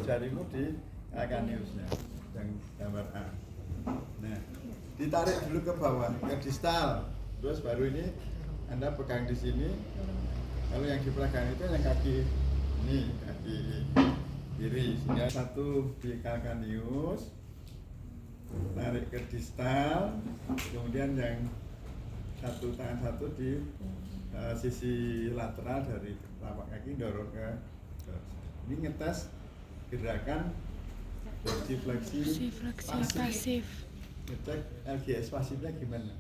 jarimu di calcaneusnya yang gambar A. Nah, ditarik dulu ke bawah ke distal, terus baru ini Anda pegang di sini. Kalau yang dipegang itu yang kaki ini, kaki kiri, sehingga satu di calcaneus, tarik ke distal, kemudian yang satu tangan satu di sisi lateral dari telapak kaki dorong ke ini, ngetes gerakan dorsifleksi pasif. Ngecek LGS pasifnya gimana.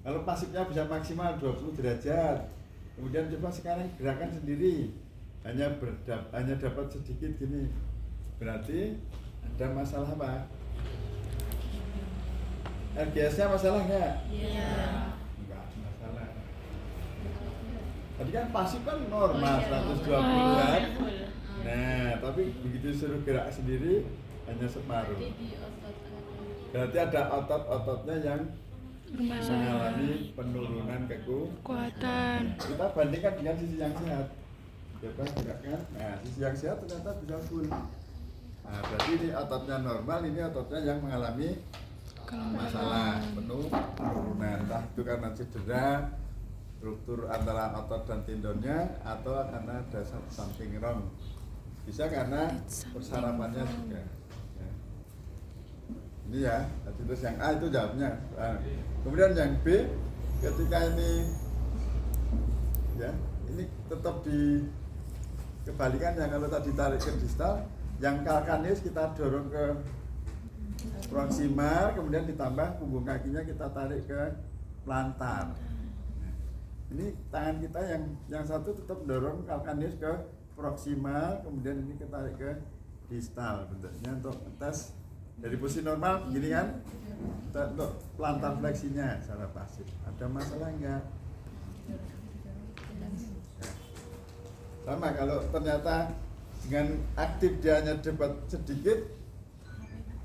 Kalau pasifnya bisa maksimal 20 derajat, kemudian coba sekarang gerakan sendiri hanya dapat sedikit gini, berarti ada masalah apa? LGS-nya masalah nggak? Iya. Nggak masalah. Tadi kan pasif kan normal 120-an. Nah, tapi begitu suruh gerak sendiri hanya separuh. Berarti ada otot-ototnya yang mengalami penurunan kekuatan. Kita bandingkan dengan sisi yang sehat. Coba gerakkan. Nah, sisi yang sehat ternyata bisa full. Nah, berarti ini ototnya normal, ini ototnya yang mengalami masalah penurunan. Entah itu karena cedera, struktur antara otot dan tendonnya, atau karena ada something wrong. Bisa karena persarapannya juga. Ya. Ini ya, terus yang A itu jawabnya. Nah, kemudian yang B, ketika ini, ya, ini tetap di kebalikannya. Kalau tadi tarik ke distal, yang calcaneus kita dorong ke proximal, kemudian ditambah punggung kakinya kita tarik ke plantar. Ini tangan kita yang satu tetap dorong calcaneus ke proximal, kemudian ini kita tarik ke distal, bentuknya untuk tes dari posisi normal begini kan, untuk plantar fleksinya secara pasif. Ada masalah enggak? Sama, kalau ternyata dengan aktif dia hanya dapat sedikit,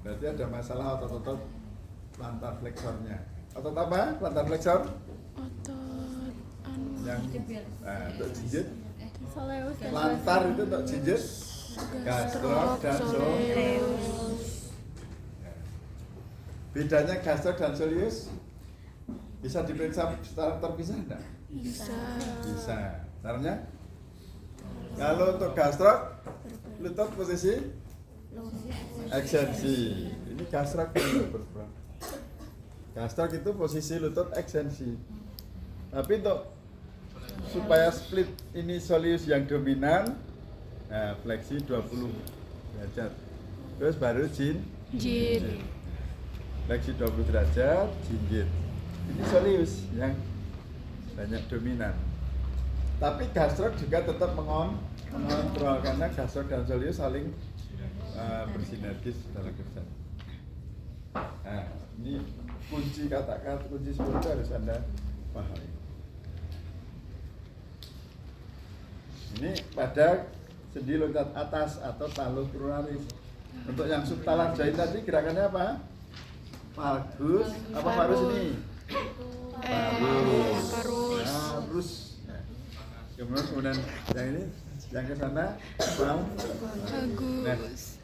berarti ada masalah otot-otot plantar fleksornya. Otot apa? Plantar fleksor? Otot yang untuk jinjit. Plantar itu untuk jinjit, gastrok dan soleus. Bedanya gastrok dan soleus bisa diperiksa secara terpisah enggak? Bisa. Caranya? Kalau untuk gastrok, lutut posisi ekstensi. Ini gastrok itu berperan. Gastrok itu posisi lutut ekstensi. Tapi untuk supaya split ini soleus yang dominan, nah, fleksi 20 derajat. Terus baru jinjit. Fleksi 20 derajat, jinjit. Ini soleus yang banyak dominan. Tapi gastrok juga tetap mengontrol, karena gastrok dan soleus saling bersinergis dalam kerja. Nah, ini kunci kata-kata, kunci seperti itu harus Anda pahami. Ini pada sendi loncat atas atau talus cruentalis. Untuk yang subtalar joint tadi gerakannya apa? Valgus, apa varus ini? Varus. Kemudian yang ini, yang ke sana, nah,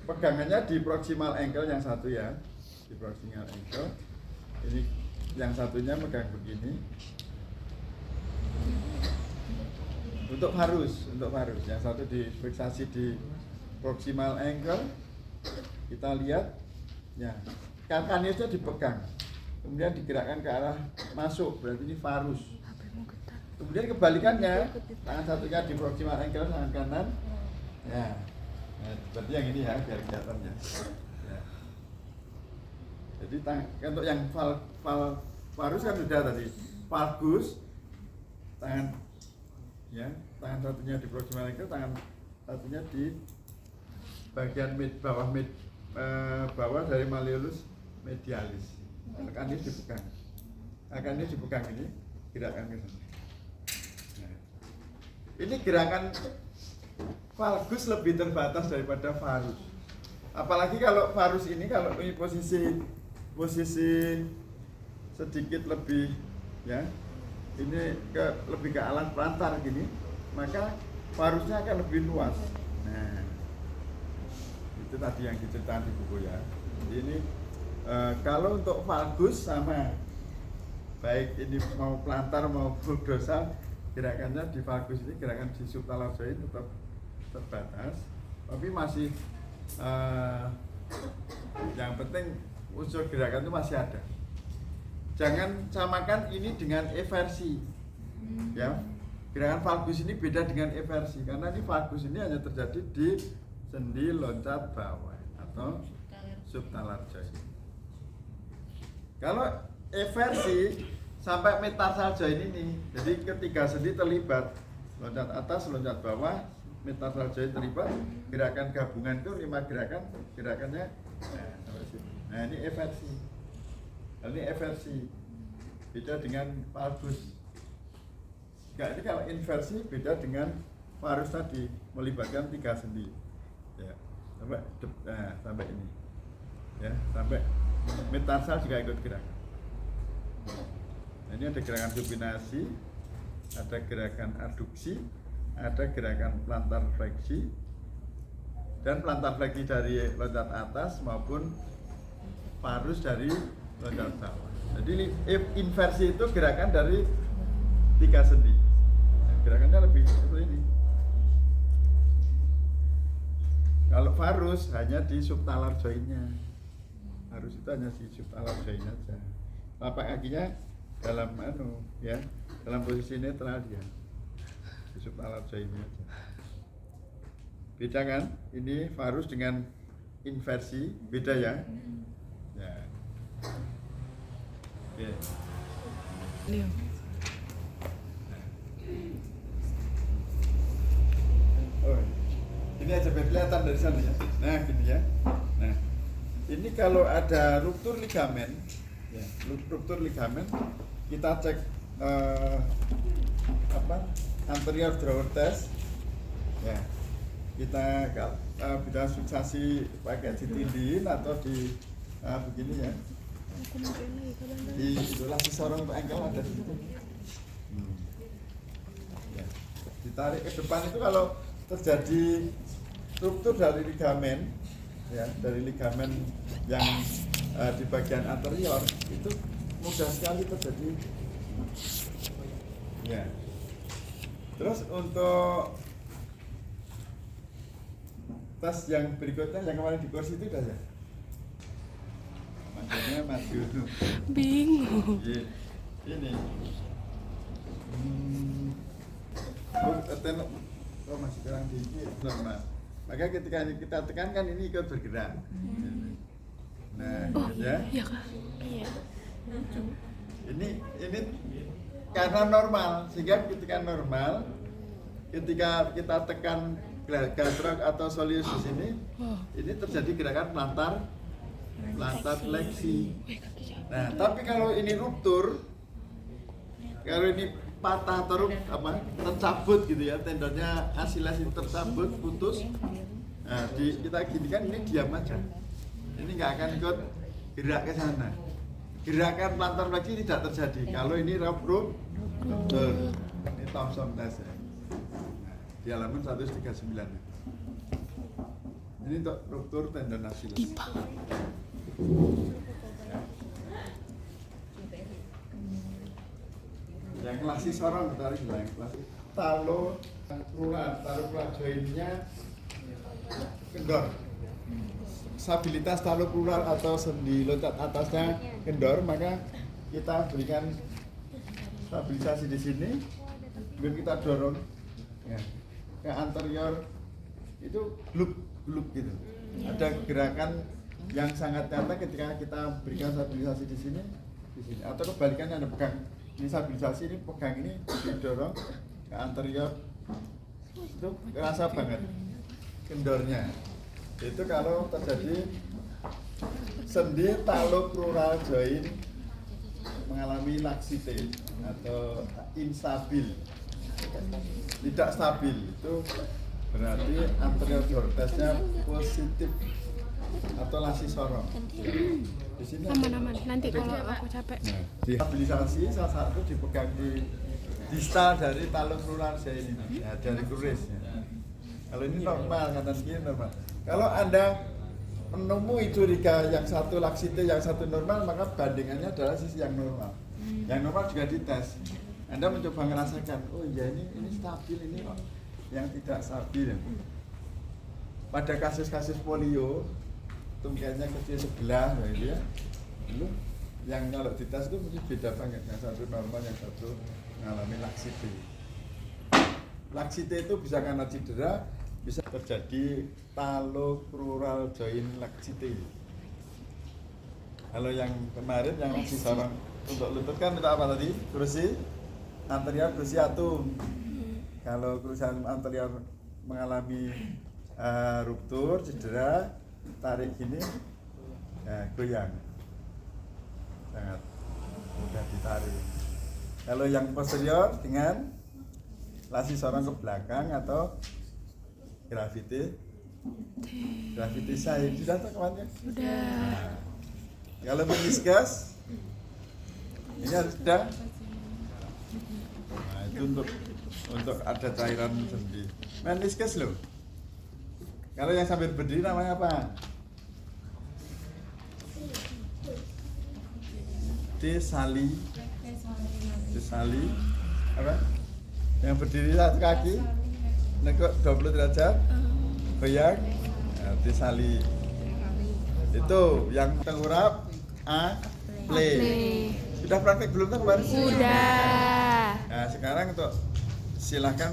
pegangannya di proximal ankle yang satu ya, di proximal ankle. Ini yang satunya megang begini. Untuk varus, yang satu difiksasi di proximal ankle, kita lihat, ya, calcaneusnya dipegang, kemudian digerakkan ke arah masuk, berarti ini varus. Kemudian kebalikannya, tangan satunya di proximal ankle, tangan kanan, ya, nah, berarti yang ini ya, biar kelihatan ya. Ya. Jadi untuk yang varus kan sudah tadi, valgus, tangan, ya, tangan satunya di proximal ankle, tangan satunya di bagian bawah dari malleolus medialis. Calcaneus dipegang ini, gerakan ke sana. Nah, ini gerakan valgus lebih terbatas daripada varus. Apalagi kalau varus ini, kalau ini posisi sedikit lebih, ya, ini lebih ke alas plantar gini, maka varusnya akan lebih luas. Nah, itu tadi yang diceritakan di buku ya. Ini kalau untuk valgus sama, baik ini mau plantar maupun dorsal, gerakannya di valgus ini, gerakan di subtalar joint tetap terbatas, tapi masih yang penting unsur gerakan itu masih ada. Jangan samakan ini dengan eversi, ya. Gerakan valgus ini beda dengan eversi, karena ini valgus ini hanya terjadi di sendi loncat bawah atau subtalar joint. Kalau eversi sampai metarsal joint ini, jadi ketiga sendi terlibat, loncat atas, loncat bawah, metarsal joint terlibat, gerakan gabungan itu 5 gerakan, gerakannya nah ini eversi. Ini eversi beda dengan valgus. Enggak, ini kalau inversi beda dengan varus tadi, melibatkan 3 sendi. Ya, sampai ini. Ya, sampai metarsal juga ikut gerakan. Nah, ini ada gerakan supinasi, ada gerakan adduksi, ada gerakan plantar fleksi, dan plantar fleksi dari loncat atas maupun varus dari loncat bawah. Jadi inversi itu gerakan dari 3 sendi. Gerakannya lebih seperti ini. Kalau varus hanya di subtalar joint-nya. Varus itu hanya di subtalar joint aja. Telapak kakinya dalam ya, dalam posisi netral dia. Di subtalar joint-nya aja. Beda kan? Ini varus dengan inversi, beda ya? Ya. Oke. Oh, ini aja biar kelihatan dari sana ya. Nah, gini ya. Nah, ini kalau ada ruptur ligamen, ya, ruptur ligamen, kita cek anterior drawer test, ya. Kita bisa fiksasi pakai ditindin atau di begini ya. Di isolasi sorong untuk ankle ada di situ. Ya. Ditarik ke depan itu kalau terjadi ruptur dari ligamen, ya, dari ligamen yang di bagian anterior itu mudah sekali terjadi. Ya. Terus untuk tes yang berikutnya yang kemarin di kursi itu udah ya? Makanya maju. Bingung. Ini. Oh masih kurang dikit, normal. Maka ketika kita tekankan ini ikut bergerak. Nah, ya. Iya kak. Iya. Ini karena normal, sehingga ketika normal, ketika kita tekan gastroc atau soleus di sini, ini terjadi gerakan plantar fleksi. Nah, tapi kalau ini ruptur, kalau ini patah atau tercabut gitu ya, tendonnya asilasi tercabut, putus. Nah, kita gini kan ini diam aja. Ini nggak akan ikut gerak ke sana. Gerakan plantar fleksi tidak terjadi kalau ini ruptur. Ini Thomson test ya. Nah, di halaman 139. Ini untuk ruptur tendon asilasi. Yang klasik sorong tarik yang klasik taloprular jointnya kendor. Stabilitas taloprular atau sendi loncat atasnya kendor, maka kita berikan stabilisasi di sini, kemudian kita dorong ya, ke anterior itu gluk gitu. Ada gerakan yang sangat nyata ketika kita berikan stabilisasi di sini, atau kebalikannya ada pegang. Ini stabilisasi, ini pegang ini didorong ke anterior, itu kerasa banget kendornya. Itu kalau terjadi sendi taloprular joint mengalami laksite atau instabil, tidak stabil, itu berarti anterior drawer testnya positif atau lasi sorong. Di sini Aman-aman, nanti kalau aku capek. Nah, di stabilisasi salah satu dipegang di distal dari taloprular ini, ya, dari kuris. Ya. Kalau ini normal, kanan kiri normal. Kalau Anda menemui curiga yang satu laksite, yang satu normal, maka bandingannya adalah sisi yang normal. Yang normal juga dites. Anda mencoba merasakan, oh iya ini stabil, ini kok yang tidak stabil. Pada kasus-kasus polio, tungkainya kecil sebelah, gitu ya. Lalu yang kalau dites itu mungkin beda banget, yang satu normal, yang satu mengalami laksite. Laksite itu bisa karena cedera, bisa terjadi talocrural joint laxity. Kalau yang kemarin yang laksi seorang untuk lutut kan untuk apa tadi? Krusi anterior cruciatum. Kalau cruciatum anterior mengalami ruptur, cedera, tarik gini, ya, goyang. Sangat mudah ditarik. Kalau yang posterior dengan lasi seorang ke belakang atau gravity saya sudah tahu kemarin? Udah. Kalau meniskus ini harus sudah. Nah, itu untuk ada cairan sendi. Meniskus loh. Kalau yang sambil berdiri namanya apa? Tesali apa? Yang berdiri satu kaki nekuk 20 derajat goyang, tesali. Itu yang tengkurap play. Sudah praktek belum tuh kemarin? Udah. Nah sekarang untuk silahkan